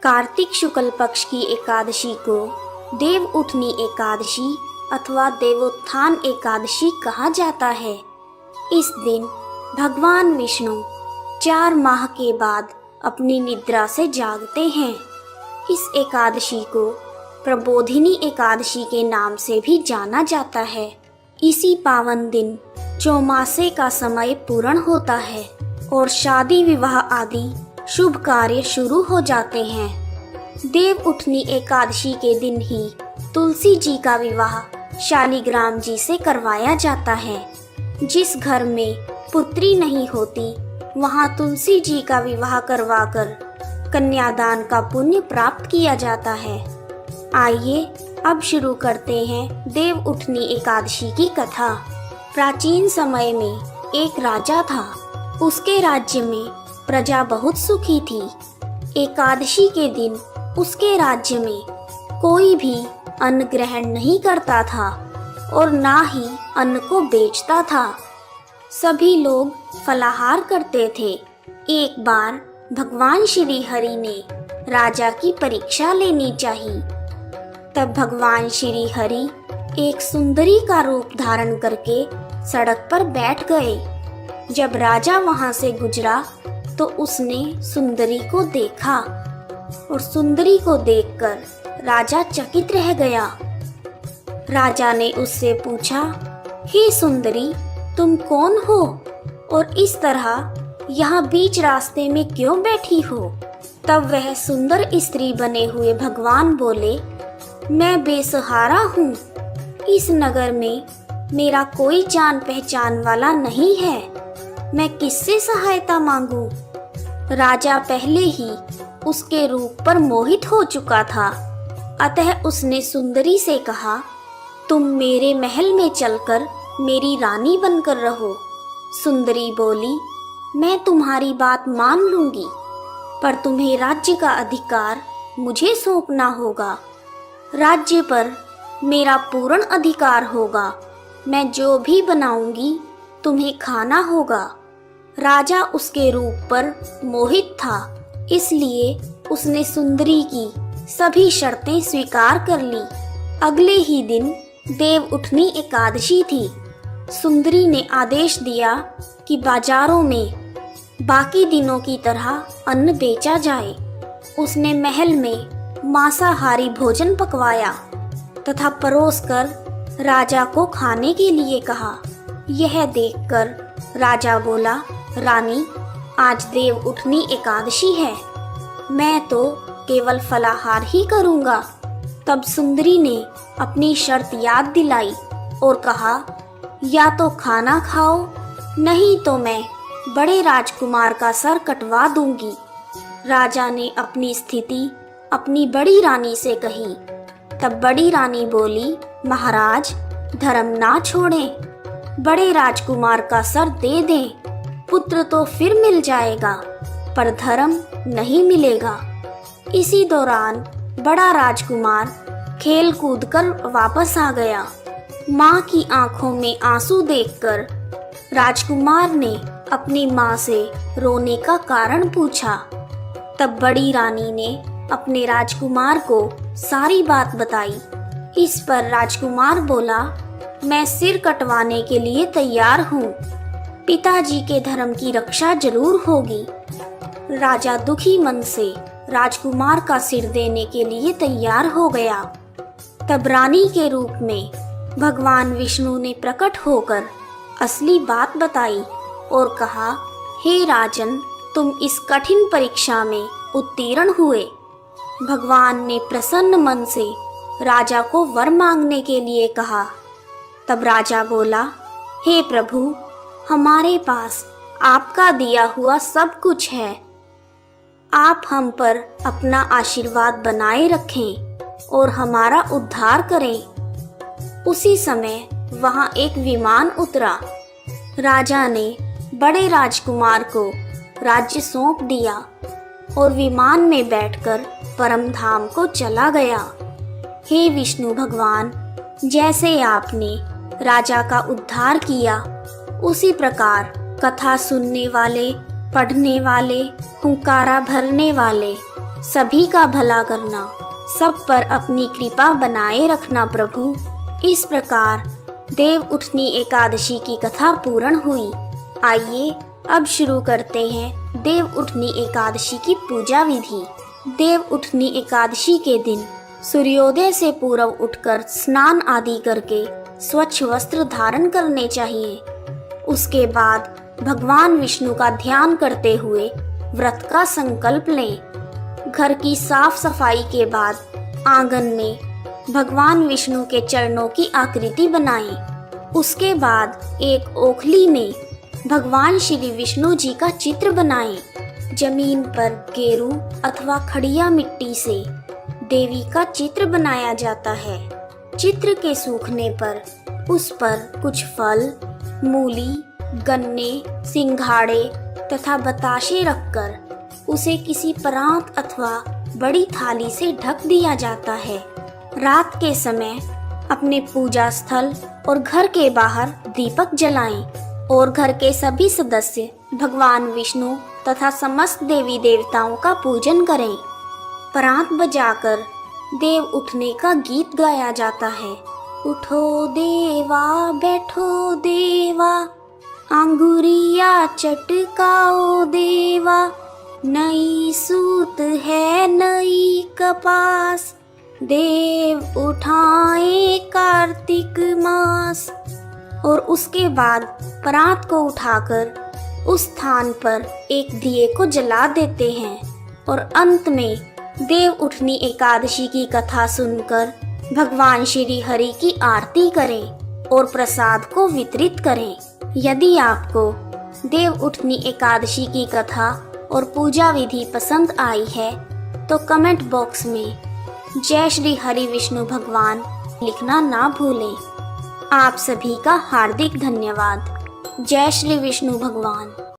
कार्तिक शुक्ल पक्ष की एकादशी को देव उठनी एकादशी अथवा देवोत्थान एकादशी कहा जाता है। इस दिन भगवान विष्णु 4 माह के बाद अपनी निद्रा से जागते हैं। इस एकादशी को प्रबोधिनी एकादशी के नाम से भी जाना जाता है। इसी पावन दिन चौमासे का समय पूर्ण होता है और शादी विवाह आदि शुभ कार्य शुरू हो जाते हैं। देव उठनी एकादशी के दिन ही तुलसी जी का विवाह शालिग्राम जी से करवाया जाता है। जिस घर में पुत्री नहीं होती वहां तुलसी जी का विवाह करवाकर कन्यादान का पुण्य प्राप्त किया जाता है। आइए अब शुरू करते हैं देव उठनी एकादशी की कथा। प्राचीन समय में एक राजा था। उसके राज्य में प्रजा बहुत सुखी थी। एकादशी के दिन उसके राज्य में कोई भी अन्न ग्रहण नहीं करता था और ना ही अन्न को बेचता था। सभी लोग फलाहार करते थे। एक बार भगवान श्री हरि ने राजा की परीक्षा लेनी चाहिए। तब भगवान श्री हरि एक सुंदरी का रूप धारण करके सड़क पर बैठ गए। जब राजा वहां से गुजरा तो उसने सुंदरी को देखा और सुंदरी को देखकर राजा चकित रह गया। राजा ने उससे पूछा, हे सुंदरी, तुम कौन हो और इस तरह यहाँ बीच रास्ते में क्यों बैठी हो? तब वह सुंदर स्त्री बने हुए भगवान बोले, मैं बेसहारा हूँ। इस नगर में मेरा कोई जान पहचान वाला नहीं है। मैं किससे सहायता मांगू? राजा पहले ही उसके रूप पर मोहित हो चुका था। अतः उसने सुंदरी से कहा, तुम मेरे महल में चलकर मेरी रानी बनकर रहो। सुंदरी बोली, मैं तुम्हारी बात मान लूंगी, पर तुम्हें राज्य का अधिकार मुझे सौंपना होगा। राज्य पर मेरा पूर्ण अधिकार होगा। मैं जो भी बनाऊंगी तुम्हें खाना होगा। राजा उसके रूप पर मोहित था, इसलिए उसने सुंदरी की सभी शर्तें स्वीकार कर ली। अगले ही दिन देव उठनी एकादशी थी। सुंदरी ने आदेश दिया कि बाजारों में बाकी दिनों की तरह अन्न बेचा जाए। उसने महल में मांसाहारी भोजन पकवाया तथा परोसकर राजा को खाने के लिए कहा। यह देखकर राजा बोला, रानी, आज देव उठनी एकादशी है, मैं तो केवल फलाहार ही करूँगा। तब सुंदरी ने अपनी शर्त याद दिलाई और कहा, या तो खाना खाओ, नहीं तो मैं बड़े राजकुमार का सर कटवा दूंगी। राजा ने अपनी स्थिति अपनी बड़ी रानी से कही। तब बड़ी रानी बोली, महाराज, धर्म ना छोड़ें, बड़े राजकुमार का सर दे दें। पुत्र तो फिर मिल जाएगा, पर धर्म नहीं मिलेगा। इसी दौरान बड़ा राजकुमार खेल कूद कर वापस आ गया। माँ की आंखों में आंसू देखकर राजकुमार ने अपनी माँ से रोने का कारण पूछा। तब बड़ी रानी ने अपने राजकुमार को सारी बात बताई। इस पर राजकुमार बोला, मैं सिर कटवाने के लिए तैयार हूँ। पिताजी के धर्म की रक्षा जरूर होगी। राजा दुखी मन से राजकुमार का सिर देने के लिए तैयार हो गया। तब रानी के रूप में भगवान विष्णु ने प्रकट होकर असली बात बताई और कहा, हे राजन, तुम इस कठिन परीक्षा में उत्तीर्ण हुए। भगवान ने प्रसन्न मन से राजा को वर मांगने के लिए कहा। तब राजा बोला, हे प्रभु, हमारे पास आपका दिया हुआ सब कुछ है। आप हम पर अपना आशीर्वाद बनाए रखें और हमारा उद्धार करें। उसी समय वहां एक विमान उतरा। राजा ने बड़े राजकुमार को राज्य सौंप दिया और विमान में बैठकर परम धाम को चला गया। हे विष्णु भगवान, जैसे आपने राजा का उद्धार किया, उसी प्रकार कथा सुनने वाले, पढ़ने वाले, हुंकारा भरने वाले सभी का भला करना, सब पर अपनी कृपा बनाए रखना प्रभु। इस प्रकार देव उठनी एकादशी की कथा पूर्ण हुई। आइए अब शुरू करते हैं देव उठनी एकादशी की पूजा विधि। देव उठनी एकादशी के दिन सूर्योदय से पूर्व उठकर स्नान आदि करके स्वच्छ वस्त्र धारण करने चाहिए। उसके बाद भगवान विष्णु का ध्यान करते हुए व्रत का संकल्प लें। घर की साफ सफाई के बाद आंगन में भगवान विष्णु के चरणों की आकृति बनाएं। उसके बाद एक ओखली में भगवान श्री विष्णु जी का चित्र बनाएं। जमीन पर गेरू अथवा खड़िया मिट्टी से देवी का चित्र बनाया जाता है। चित्र के सूखने पर उस पर कुछ फल, मूली, गन्ने, सिंघाड़े तथा बताशे रखकर उसे किसी परात अथवा बड़ी थाली से ढक दिया जाता है। रात के समय अपने पूजा स्थल और घर के बाहर दीपक जलाएं और घर के सभी सदस्य भगवान विष्णु तथा समस्त देवी देवताओं का पूजन करें। परात बजाकर देव उठने का गीत गाया जाता है। उठो देवा, बैठो देवा, अंगुरिया चटकाओ देवा, नई सूत है नई कपास, देव उठाए कार्तिक मास। और उसके बाद परात को उठाकर उस स्थान पर एक दिए को जला देते हैं और अंत में देव उठनी एकादशी की कथा सुनकर भगवान श्री हरि की आरती करें और प्रसाद को वितरित करें। यदि आपको देव उठनी एकादशी की कथा और पूजा विधि पसंद आई है तो कमेंट बॉक्स में जय श्री हरि विष्णु भगवान लिखना ना भूलें। आप सभी का हार्दिक धन्यवाद। जय श्री विष्णु भगवान।